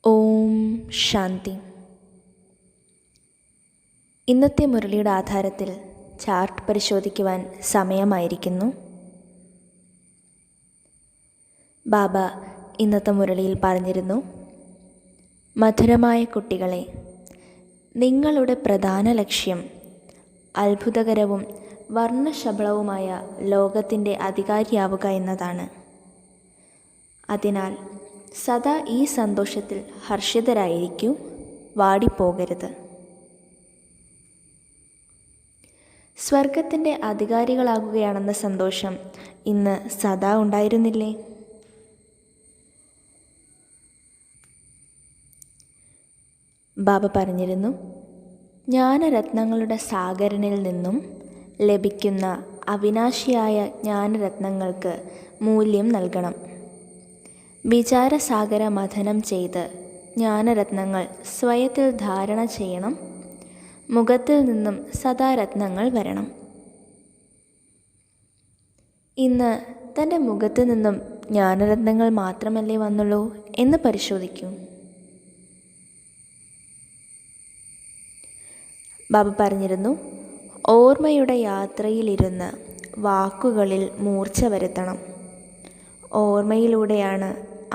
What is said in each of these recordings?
ഓം ശാന്തി. ഇന്നത്തെ മുരളിയുടെ ആധാരത്തിൽ ചാർട്ട് പരിശോധിക്കുവാൻ സമയമായിരിക്കുന്നു. ബാബ ഇന്നത്തെ മുരളിയിൽ പറഞ്ഞിരുന്നു, മധുരമായ കുട്ടികളെ, നിങ്ങളുടെ പ്രധാന ലക്ഷ്യം അത്ഭുതകരവും വർണ്ണശബളവുമായ ലോകത്തിൻ്റെ അധികാരിയാവുക എന്നതാണ്. അതിനാൽ സദാ ഈ സന്തോഷത്തിൽ ഹർഷിതരായിരിക്കൂ, വാടിപ്പോകരുത്. സ്വർഗത്തിൻ്റെ അധികാരികളാകുകയാണെന്ന സന്തോഷം ഇന്ന് സദാ ഉണ്ടായിരുന്നില്ലേ? ബാബ പറഞ്ഞിരുന്നു, ജ്ഞാനരത്നങ്ങളുടെ സാഗരനിൽ നിന്നും ലഭിക്കുന്ന അവിനാശിയായ ജ്ഞാനരത്നങ്ങൾക്ക് മൂല്യം നൽകണം. വിചാരസാഗര മഥനം ചെയ്ത് ജ്ഞാനരത്നങ്ങൾ സ്വയത്തിൽ ധാരണ ചെയ്യണം. മുഖത്തിൽ നിന്നും സദാ രത്നങ്ങൾ വരണം. ഇന്ന് തൻ്റെ മുഖത്ത് നിന്നും ജ്ഞാനരത്നങ്ങൾ മാത്രമല്ലേ വന്നുള്ളൂ എന്ന് പരിശോധിക്കൂ. ബാബ പറഞ്ഞിരുന്നു, ഓർമ്മയുടെ യാത്രയിലിരുന്ന് വാക്കുകളിൽ മൂർച്ച വരുത്തണം. ഓർമ്മയിലൂടെയാണ്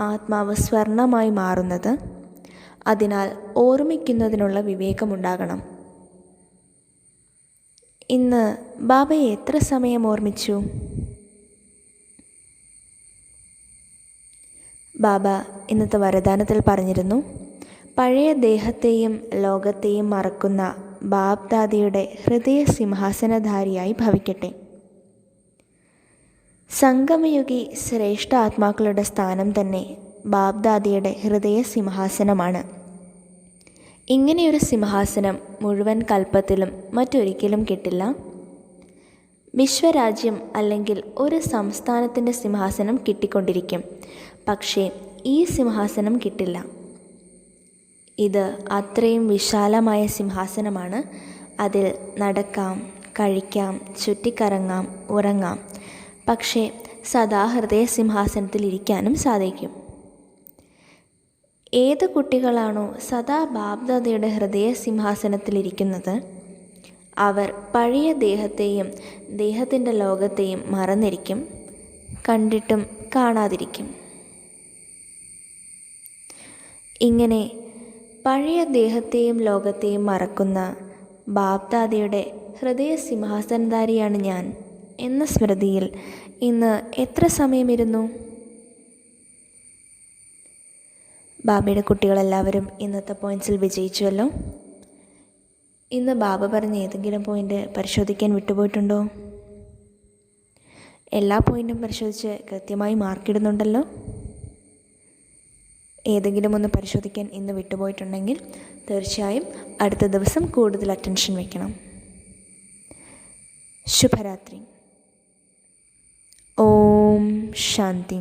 ആത്മാവ് സ്വർണമായി മാറുന്നത്. അതിനാൽ ഓർമ്മിക്കുന്നതിനുള്ള വിവേകമുണ്ടാകണം. ഇന്ന് ബാബയെ എത്ര സമയം ഓർമ്മിച്ചു? ബാബ ഇന്നത്തെ വരദാനത്തിൽ പറഞ്ഞിരുന്നു, പഴയ ദേഹത്തെയും ലോകത്തെയും മറക്കുന്ന ബാബ് ദാദയുടെ ഹൃദയ സിംഹാസനധാരിയായി ഭവിക്കട്ടെ. സംഗമയുഗി ശ്രേഷ്ഠ ആത്മാക്കളുടെ സ്ഥാനം തന്നെ ബാബ് ദാദയുടെ ഹൃദയ സിംഹാസനമാണ്. ഇങ്ങനെയൊരു സിംഹാസനം മുഴുവൻ കൽപ്പത്തിലും മറ്റൊരിക്കലും കിട്ടില്ല. വിശ്വരാജ്യം അല്ലെങ്കിൽ ഒരു സംസ്ഥാനത്തിൻ്റെ സിംഹാസനം കിട്ടിക്കൊണ്ടിരിക്കും, പക്ഷേ ഈ സിംഹാസനം കിട്ടില്ല. ഇത് അത്രയും വിശാലമായ സിംഹാസനമാണ്. അതിൽ നടക്കാം, കഴിക്കാം, ചുറ്റിക്കറങ്ങാം, ഉറങ്ങാം. പക്ഷേ സദാ ഹൃദയ സിംഹാസനത്തിൽ ഇരിക്കാനും സാധിക്കും. ഏത് കുട്ടികളാണോ സദാ ബാബ്ദാദയുടെ ഹൃദയ സിംഹാസനത്തിലിരിക്കുന്നത്, അവർ പഴയ ദേഹത്തെയും ദേഹത്തിൻ്റെ ലോകത്തെയും മറന്നിരിക്കും, കണ്ടിട്ടും കാണാതിരിക്കും. ഇങ്ങനെ പഴയ ദേഹത്തെയും ലോകത്തെയും മറക്കുന്ന ബാബ്ദാദയുടെ ഹൃദയ സിംഹാസനധാരിയാണ് ഞാൻ എന്ന സ്മൃതിയിൽ ഇന്ന് എത്ര സമയമിരുന്നു? ബാബയുടെ കുട്ടികളെല്ലാവരും ഇന്നത്തെ പോയിൻറ്റ്സിൽ വിജയിച്ചുവല്ലോ. ഇന്ന് ബാബ പറഞ്ഞ ഏതെങ്കിലും പോയിൻ്റ് പരിശോധിക്കാൻ വിട്ടുപോയിട്ടുണ്ടോ? എല്ലാ പോയിൻറ്റും പരിശോധിച്ച് കൃത്യമായി മാർക്കിടുന്നുണ്ടല്ലോ. ഏതെങ്കിലും ഒന്ന് പരിശോധിക്കാൻ ഇന്ന് വിട്ടുപോയിട്ടുണ്ടെങ്കിൽ തീർച്ചയായും അടുത്ത ദിവസം കൂടുതൽ അറ്റൻഷൻ വയ്ക്കണം. ശുഭരാത്രി. ഓം ശാന്തി.